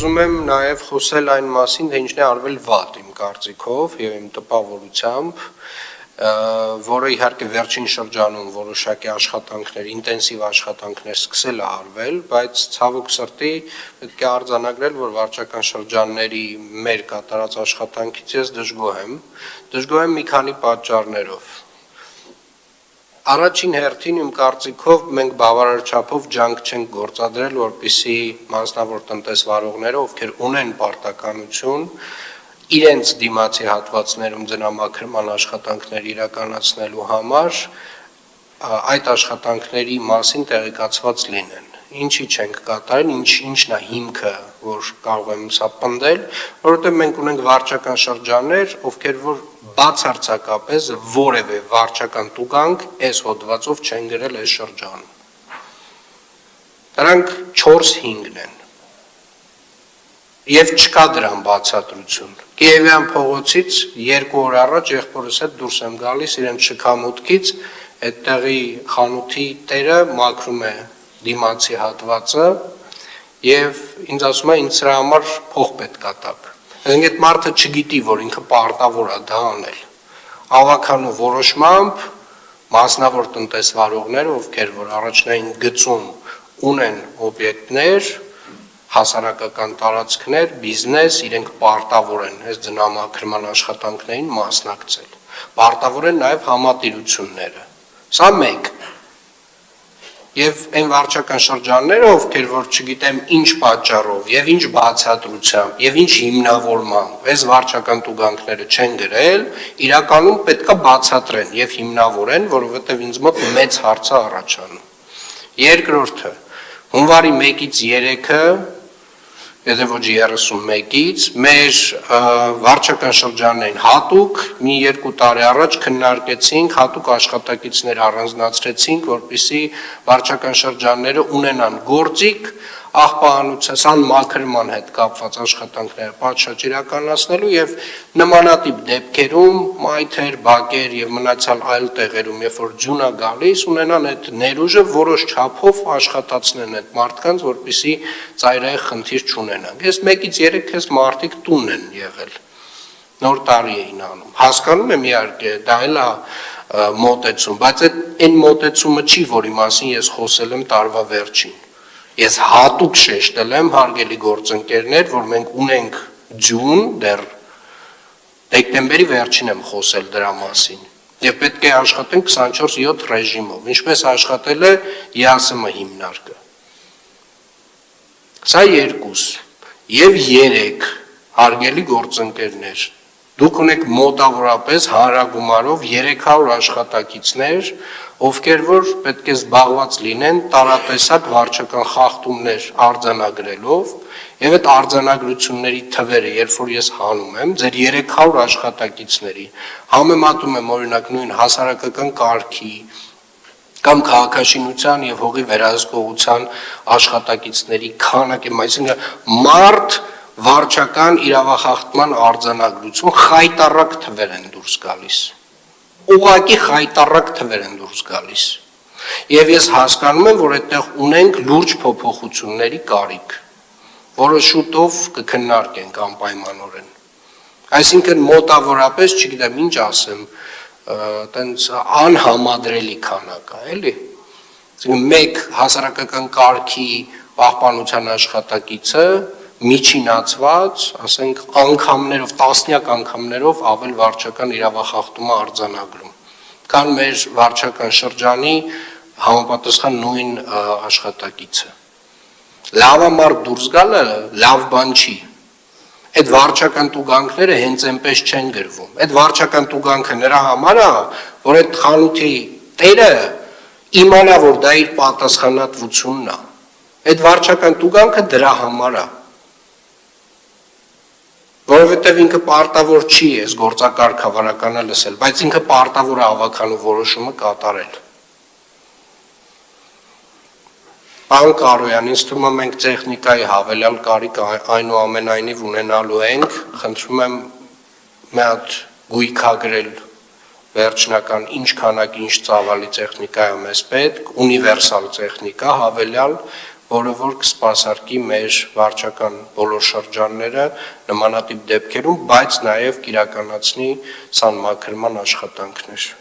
ուզում եմ նաև խոսել այն մասին, թե ինչն է արվել վատ իմ կարծիքով եւ իմ տպավորությամբ, որը իհարկե վերջին շրջանում որոշակի աշխատանքներ, ինտենսիվ աշխատանքներ սկսել է արվել, բայց ցավոք սրտի պետք է արձանագրել, որ վարչական շրջանների մեր կատարած աշխատանքից ես դժգոհ եմ մի քանի պատճառներով։ Առաջին հերթին իմ կարծիքով մենք բավարար չափով ջանք չենք գործադրել, որպեսզի մասնավոր տնտեսվարողները, ովքեր ունեն պարտականություն, իրենց դիմացի հատվածներում ձնամաքրման աշխատանքներ իրականացնելու համար այդ աշխատանքների մասին տեղեկացված լինեն։ Ինչի չենք կատարել, ինչն է հիմքը, որ կարող եմ սա պնդել, որովհետև մենք ունենք վարչական շրջաններ, ովքեր որ բացարձակապես որևէ վարչական տուգանք այս հոդվածով չեն գրել այս շրջանում։ Դրանք 4-5-ն են։ Եվ չկա դրան բացատրություն։ Կիևյան փողոցից 2 օր առաջ եղբորս հետ դուրս եմ գալիս իրեն շքամուտքից, այդտեղի խանութի տերը մաքրում է դիմացի հատվածը եւ ինձ ասում է ինձ սրա համար փող պետք է տաք։ Այսինքն այդ մարդը չգիտի, որ ինքը պարտավոր է դա անել։ Ավականու որոշմամբ մասնավոր տնտեսվարողները, ովքեր որ առաջնային գծում ունեն օբյեկտներ, հասարակական տարածքներ, բիզնես, իրենք պարտավոր են այս ձնամաքրման աշխատանքներին մասնակցել։ Պարտավոր են նաև համատիրությունները։ Սա մեկ։ Եվ այն վարչական շրջանները, ովքեր որ չգիտեմ ինչ պատճառով եւ ինչ բացատրությամբ եւ ինչ հիմնավորմամբ այս վարչական տուգանքները չեն գրել, իրականում պետքա բացատրեն եւ հիմնավորեն, որովհետեւ ինձ մոտ մեծ հարց է առաջանում։ Երկրորդը, հունվարի 1-ից 3-ը, եթե ոչ 31-ից, մեր վարչական շրջաններին հատուկ մի 2 տարի առաջ քննարկեցինք, հատուկ աշխատակիցներ առանձնացրեցինք, որպեսզի վարչական շրջանները ունենան գործիք աղբահանության մաքրման հետ կապված աշխատանքները պատշաճ իրականացնելու եւ նմանատիպ դեպքերում մայթեր, բակեր եւ մնացյալ այլ տեղերում, երբ որ ձյուն է գալիս, ունենան այդ ներուժը որոշ չափով աշխատացնեն այդ մարդկանց, որպեսզի ծայրահեղ խնդիր չունենան։ Ես 1-ից 3 քեզ մարդիկ տուն են եղել։ Նոր տարի էին անում։ Հասկանում եմ իհարկե, դա էլ է մոտեցում, բայց այն մոտեցումը չի, որի մասին ես խոսել եմ տարվա վերջին։ Ես հատուկ շեշտել եմ, հարգելի գործընկերներ, որ մենք ունենք ձյուն, դեռ դեկտեմբերի վերջին եմ խոսել դրա մասին, եւ պետք է աշխատենք 24/7 ռեժիմով, ինչպես աշխատել է ԵԱՍՄ հիմնարկը։ Սա 2 եւ 3, հարգելի գործընկերներ, դուք ունեք մոտավորապես հանրագումարով 300 աշխատակիցներ, ովքեր որ պետք է զբաղված լինեն տարատեսակ վարչական խախտումներ արձանագրելով, եւ այդ արձանագրությունների թվերը, երբ որ ես հանում եմ, ձեր 300 աշխատակիցների, համեմատում եմ օրինակ նույն հասարակական կարգի կամ քաղաքաշինության եւ հողի վերահսկողության աշխատակիցների քանակը, այսինքն մարդ վարչական իրավախախտման արձանագրություն խայտառակ թվեր են դուրս գալիս։ Ուղղակի խայտառակ թվեր են դուրս գալիս։ Եվ ես հասկանում եմ, որ այդտեղ ունենք լուրջ փոփոխությունների կարիք, որը շուտով կքննարկենք անպայմանորեն։ Այսինքն մոտավորապես, չգիտեմ ինչ ասեմ, տենց անհամադրելի քանակ է, էլի։ Այսինքն մեկ հասարակական կարգի պահպանության աշխատակիցը միջինացված, ասենք անգամներով, տասնյակ անգամներով ավել վարչական իրավախախտումը արձանագրում, քան մեր վարչական շրջանի համապատասխան նույն աշխատակիցը։ Լավամարդ դուրս գալը լավ բան չի։ Այդ վարչական տուգանքները հենց այնպես չեն գրվում։ Այդ վարչական տուգանքը նրա համար է, որ այդ խանութի տերը իմանա, որ դա իր պատասխանատվությունն է։ Այդ վարչական տուգանքը դրա համար է։ Որովհետև ինքը պարտավոր չի այս գործակարգ հավաքականը լսել, բայց ինքը պարտավոր է ավականու որոշումը կատարել։ Պարոն Կարոյան, ինձ թվում է մենք տեխնիկայի հավելյալ կարիք այնուամենայնիվ ունենալու ենք, խնդրում եմ մի հատ գույքագրել վերջնական ինչ քանակ ինչ ծավալի տեխնիկա է մեզ պետք, ունիվերսալ տեխնիկա հավելյալ, որը որ կսպասարկի մեր վարչական բոլոր շրջանները նմանատիպ դեպքերում, բայց նաև կիրականացնի սանմաքրման աշխատանքներ։